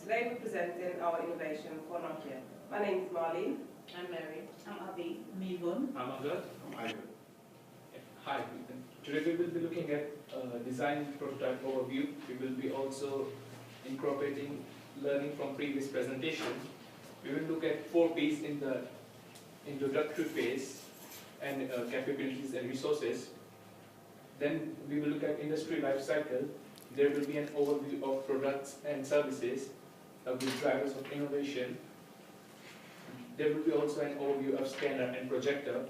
Today we're presenting our innovation for Nokia. My name is Marlene. I'm Mary. I'm Abby. I'm Yvonne. I'm Angad. I'm Ivan. Hi. Today we will be looking at design prototype overview. We will be also incorporating learning from previous presentation. We will look at 4 P's in the introductory phase and capabilities and resources. Then we will look at industry life cycle. There will be an overview of products and services with drivers of innovation. There will be also an overview of scanner and projector.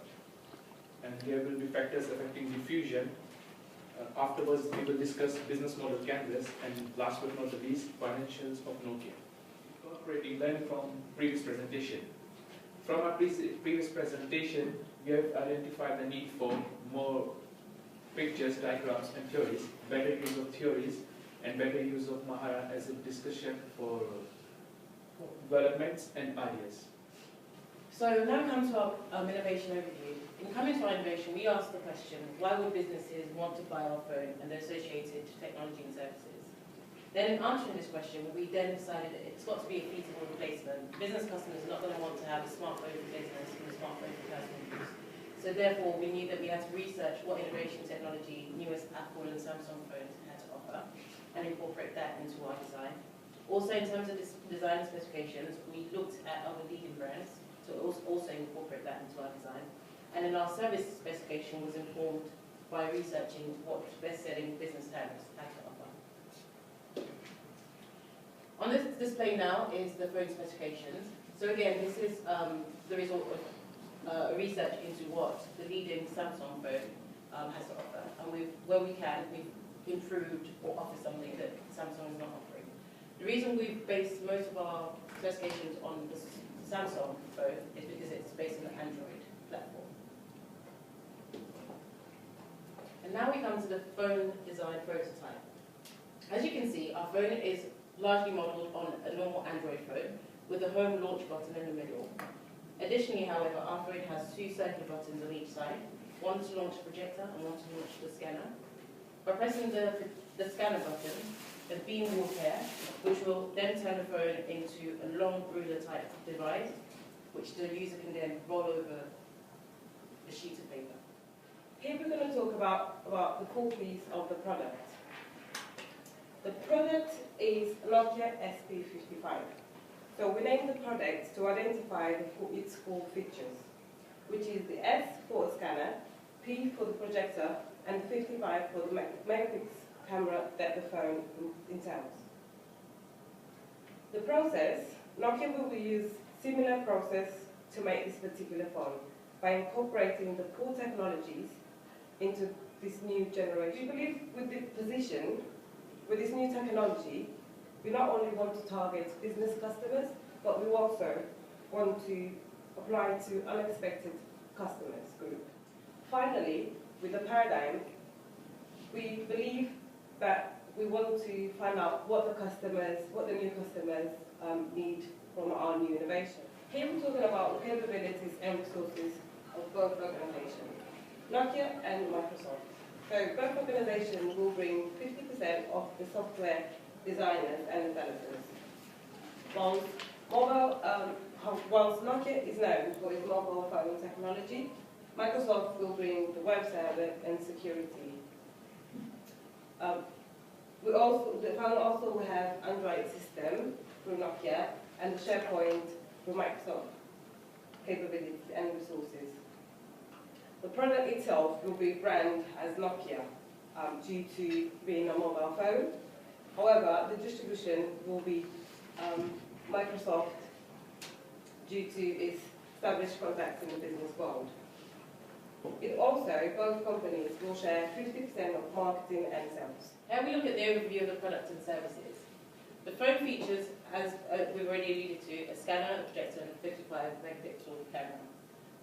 And there will be factors affecting diffusion. Afterwards, we will discuss business model canvas, and last but not the least, financials of Nokia. Incorporating learning from previous presentation. From our previous presentation, we have identified the need for more pictures, diagrams, and theories, better use of theories, and better use of Mahara as a discussion for developments and ideas. So now we come to our innovation overview. In coming to our innovation, we asked the question, why would businesses want to buy our phone and the associated technology and services? Then in answering this question, we then decided that it's got to be a feasible replacement. Business customers are not going to want to have a smartphone for business and a smartphone for personal use. So therefore, we knew that we had to research what innovation technology newest Apple and Samsung phones had to offer and incorporate that into our design. Also, in terms of design specifications, we looked at other leading brands to also incorporate that into our design. And then our service specification was informed by researching what best-selling business terms had to offer. On this display now is the phone specifications. So again, this is the result of research into what the leading Samsung phone has to offer. And where we can, we've improved or offer something that Samsung is not offering. The reason we've based most of our specifications on the Samsung phone is because it's based on an Android platform. And now we come to the phone design prototype. As you can see, our phone is largely modeled on a normal Android phone with a home launch button in the middle. Additionally, however, our phone has 2 circular buttons on each side, one to launch the projector and one to launch the scanner. By pressing the scanner button, the beam will appear, which will then turn the phone into a long ruler-type device, which the user can then roll over a sheet of paper. Here we're going to talk about the 4 P's of the product. The product is Nokia SP55. So we named the product to identify its 4 features, which is the S for the scanner, P for the projector, and 55 for the megapixel camera that the phone entails. The process, Nokia will use similar process to make this particular phone by incorporating the 4 technologies into this new generation. We believe with the position, with this new technology, we not only want to target business customers, but we also want to apply to unexpected customers group. Finally, with the paradigm, we believe that we want to find out what the new customers need from our new innovation. Here we're talking about the capabilities and resources of both organizations, Nokia and Microsoft. So both organizations will bring 50% of the software designers and developers. Whilst Nokia is known for its mobile phone technology, Microsoft will bring the web server and security. The phone also will have Android system through Nokia and SharePoint through Microsoft capabilities and resources. The product itself will be branded as Nokia due to being a mobile phone. However, the distribution will be Microsoft due to its established contacts in the business world. It also, both companies will share 50% of marketing and sales. Here we look at the overview of the products and services. The phone features, as we've already alluded to, a scanner, a projector, and a 55 megapixel camera.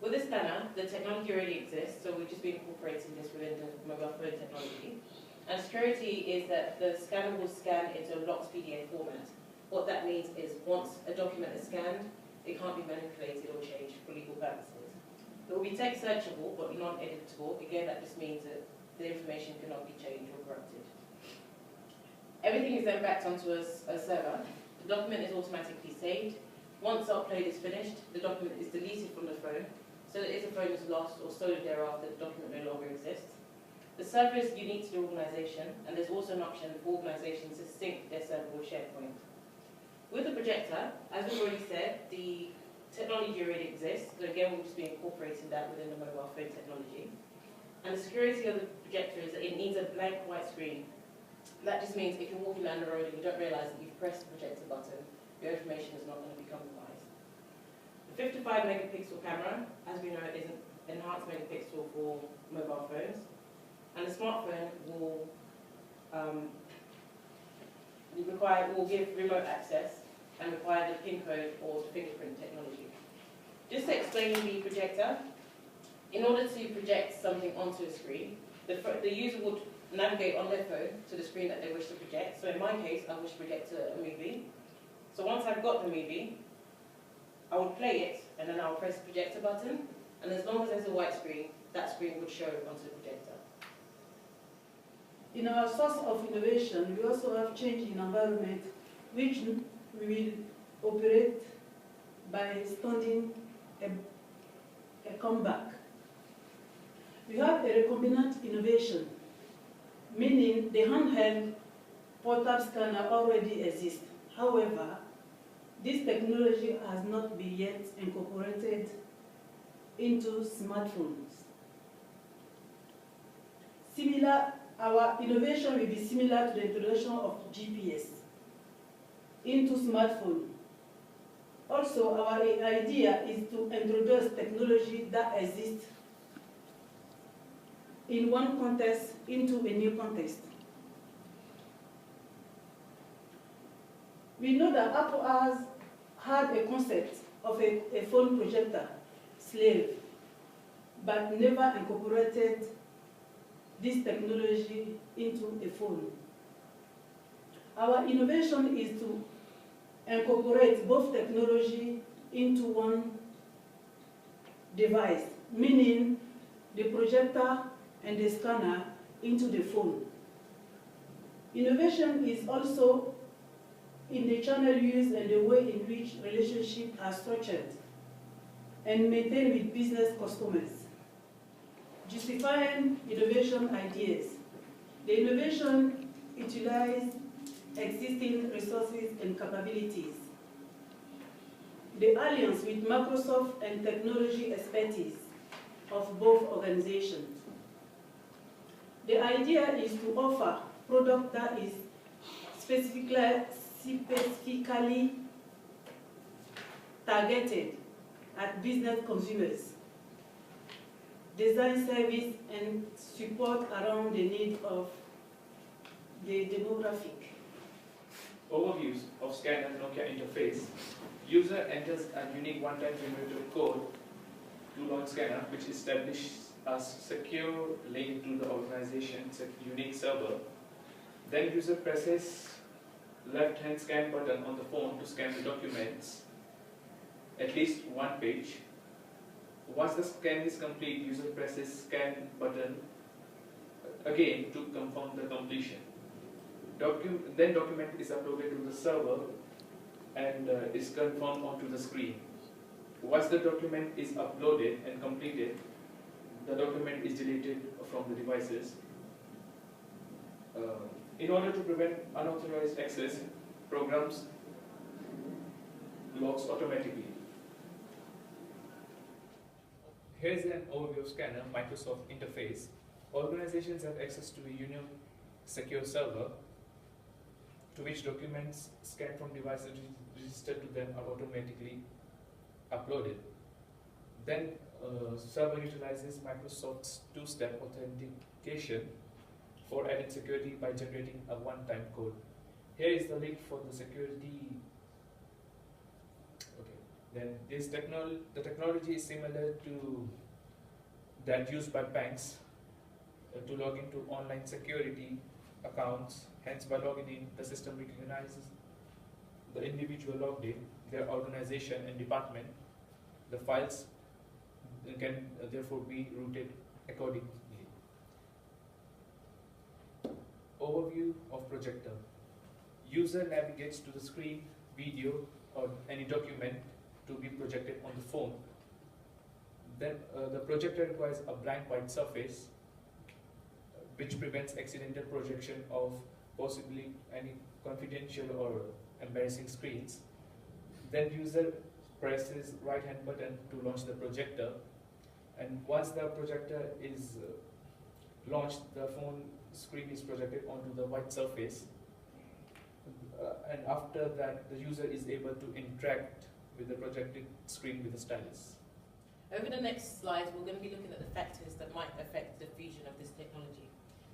With the scanner, the technology already exists, so we've just been incorporating this within the mobile phone technology. And security is that the scanner will scan into a locked PDA format. What that means is once a document is scanned, it can't be manipulated or changed for legal purposes. It will be text searchable but non-editable. Again, that just means that the information cannot be changed or corrupted. Everything is then backed onto a server, The document is automatically saved. Once the upload is finished, the document is deleted from the phone, so that if the phone is lost or stolen thereafter, the document no longer exists. The server is unique to the organisation, and there's also an option for organisations to sync their server with SharePoint. With the projector, as we've already said, the technology already exists, so again we'll just be incorporating that within the mobile phone technology. And the security of the projector is that it needs a blank white screen. That just means if you're walking down the road and you don't realise that you've pressed the projector button, your information is not going to be compromised. The 55 megapixel camera, as we know, is an enhanced megapixel for mobile phones. And the smartphone will give remote access and require the PIN code or fingerprint technology. Just to explain the projector, in order to project something onto a screen, the user would navigate on their phone to the screen that they wish to project. So in my case, I wish to project a movie. So once I've got the movie, I would play it, and then I'll press the projector button, and as long as there's a white screen, that screen would show onto the projector. In our source of innovation, we also have change in environment, which we will operate by studying a comeback. We have a recombinant innovation, meaning the handheld portable scanner already exists. However, this technology has not been yet incorporated into smartphones. Our innovation will be similar to the introduction of GPS into smartphone. Also, our idea is to introduce technology that exists in one context into a new context. We know that Apple has had a concept of a phone projector, slave, but never incorporated this technology into a phone. Our innovation is to incorporate both technology into one device, meaning the projector and the scanner into the phone. Innovation is also in the channel used and the way in which relationships are structured and maintained with business customers. Justifying innovation ideas. The innovation utilizes existing resources and capabilities. The alliance with Microsoft and technology expertise of both organizations. The idea is to offer a product that is specifically targeted at business consumers, design service and support around the need of the demographic. Overviews of Scan and Nokia interface. User enters a unique one-time generated code to launch scanner, which establishes a secure link to the organization's unique server. Then user presses left-hand scan button on the phone to scan the documents, at least one page. Once the scan is complete, user presses scan button again to confirm the completion. Then document is uploaded to the server and is confirmed onto the screen. Once the document is uploaded and completed, the document is deleted from the devices. In order to prevent unauthorized access, programs logs automatically. Here's an overview of Scanner, Microsoft interface. Organizations have access to a unique secure server to which documents scanned from devices registered to them are automatically uploaded. Then server utilizes Microsoft's two-step authentication for added security by generating a one-time code. Here is the link for the security. Okay. Then the technology is similar to that used by banks to log into online security accounts. Hence, by logging in, the system recognizes the individual logged in, their organization and department. The files can therefore be routed accordingly. Overview of projector. User navigates to the screen video or any document to be projected on the phone. Then the projector requires a blank white surface which prevents accidental projection of possibly any confidential or embarrassing screens. Then user presses right hand button to launch the projector, and once the projector is launched, the phone screen is projected onto the white surface, and after that the user is able to interact with the projected screen with the stylus. Over the next slides, we're going to be looking at the factors that might affect the diffusion of this technology.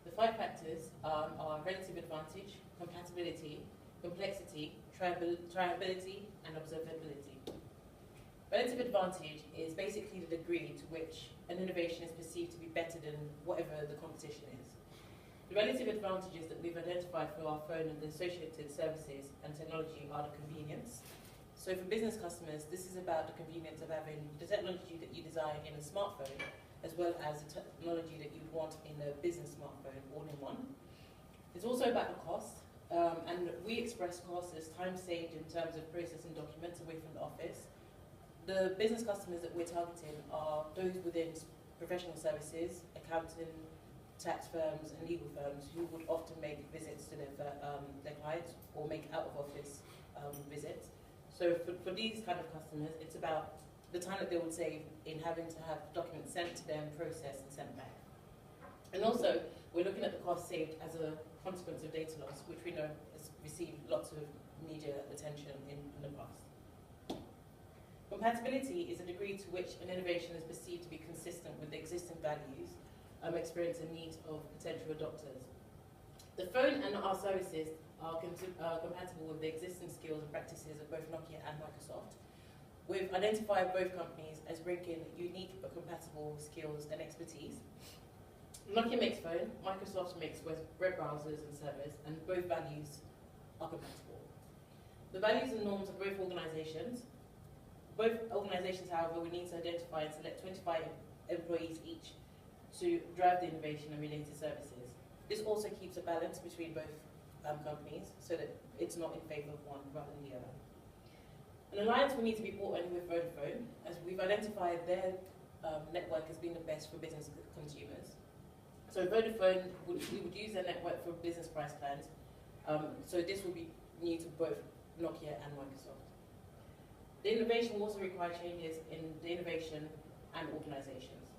The 5 factors are relative advantage, compatibility, complexity, triability, and observability. Relative advantage is basically the degree to which an innovation is perceived to be better than whatever the competition is. The relative advantages that we've identified for our phone and the associated services and technology are the convenience. So for business customers, this is about the convenience of having the technology that you design in a smartphone, as well as the technology that you'd want in a business smartphone, all in one. It's also about the cost, and we express cost as time saved in terms of processing documents away from the office. The business customers that we're targeting are those within professional services, accounting, tax firms and legal firms who would often make visits to their clients or make out-of-office visits. So for these kind of customers, it's about the time that they would save in having to have documents sent to them, processed and sent back. And also, we're looking at the cost saved as a consequence of data loss, which we know has received lots of media attention in the past. Compatibility is a degree to which an innovation is perceived to be consistent with the existing values, experience and needs of potential adopters. The phone and our services are compatible with the existing skills and practices of both Nokia and Microsoft. We've identified both companies as bringing unique but compatible skills and expertise. Nokia makes phone, Microsoft makes web browsers and servers, and both values are compatible. The values and norms of both organizations. Both organizations, however, we need to identify and select 25 employees each to drive the innovation and related services. This also keeps a balance between both companies so that it's not in favour of one rather than the other. An alliance will need to be brought in with Vodafone, as we've identified their network as being the best for business consumers. So Vodafone, we would use their network for business price plans, so this will be new to both Nokia and Microsoft. The innovation will also require changes in the innovation and organizations.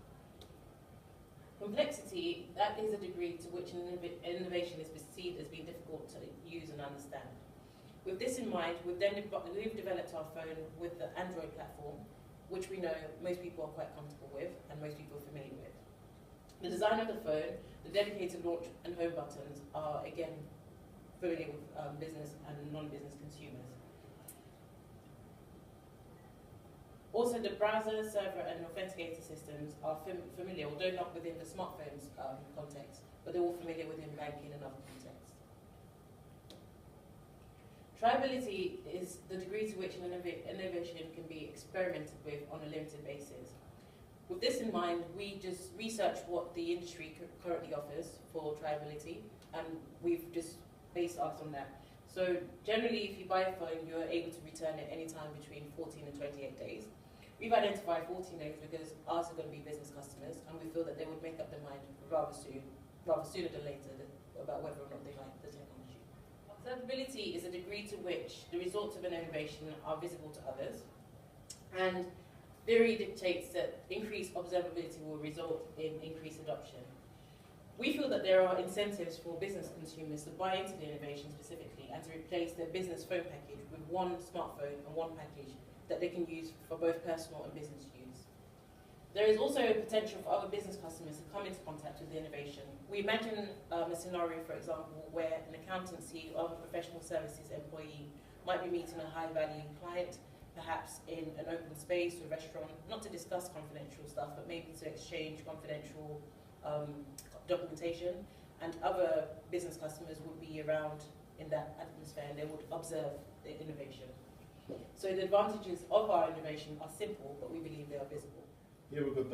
Complexity, that is a degree to which an innovation is perceived as being difficult to use and understand. With this in mind, we've developed our phone with the Android platform, which we know most people are quite comfortable with and most people are familiar with. The design of the phone, the dedicated launch and home buttons are again familiar with business and non-business consumers. Also, the browser, server and authenticator systems are familiar, although not within the smartphone's context, but they're all familiar within banking and other contexts. Triability is the degree to which an innovation can be experimented with on a limited basis. With this in mind, we just researched what the industry currently offers for triability, and we've just based ours on that. So generally, if you buy a phone, you're able to return it anytime between 14 and 28 days. We've identified 14 days because ours are going to be business customers, and we feel that they would make up their mind rather sooner than later about whether or not they like the technology. Observability is a degree to which the results of an innovation are visible to others, and theory dictates that increased observability will result in increased adoption. We feel that there are incentives for business consumers to buy into the innovation specifically and to replace their business phone package with one smartphone and one package that they can use for both personal and business use. There is also a potential for other business customers to come into contact with the innovation. We imagine a scenario, for example, where an accountancy or other professional services employee might be meeting a high-value client, perhaps in an open space or a restaurant, not to discuss confidential stuff, but maybe to exchange confidential documentation, and other business customers would be around in that atmosphere and they would observe the innovation. So the advantages of our innovation are simple, but we believe they are visible. Here we've got